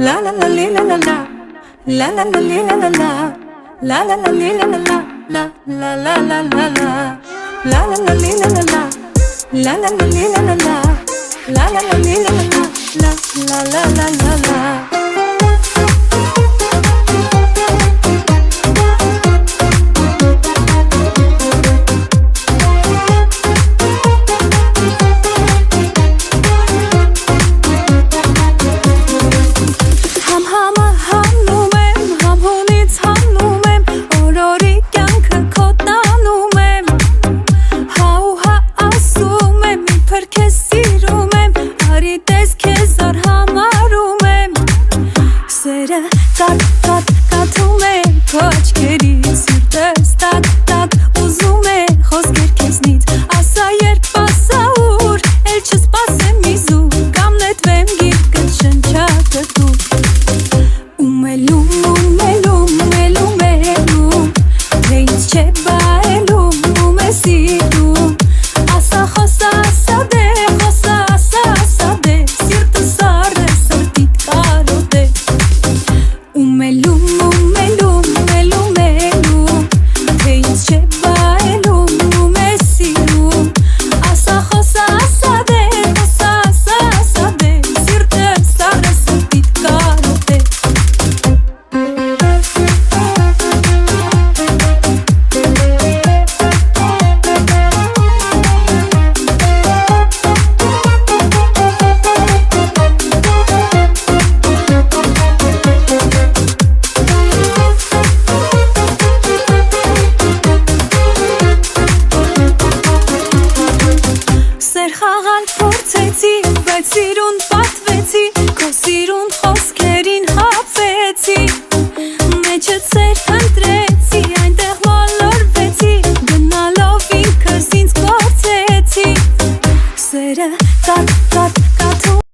La la la li la la la, la la la li la la la, la la la li la la la, la la la la la la, la la la li la la la, la la la li la la la, la la la li la la la, la la la la la. Կաթում է քո աչքերից սիրտս տակ ուզում է խոսքեր քեզնից ասա երբ ասա ուր էլ չսպասեմ իզու կամ նետվեմ գիրկը շնչակտու Ում թե ինձ չէ բայելում ում է սիրում ասա խոսա ասա դե սիրտը սառը սրտիդ կարոտ է Ում է թե ինձ չէ բայելում ում է սիրում ասա խոսա ասա դե սիրտը սառը սրտիդ կարոտ է Սեր խաղալ փորձեցի, բայց սիրուն պատվեցի, քո սիրուն խոսքերին հապվեցի, մեջդ սեր ընտրեցի, այնտեղ մոլորվեցի, գնալով ինքս ինձ գործեցի, սերը կաթում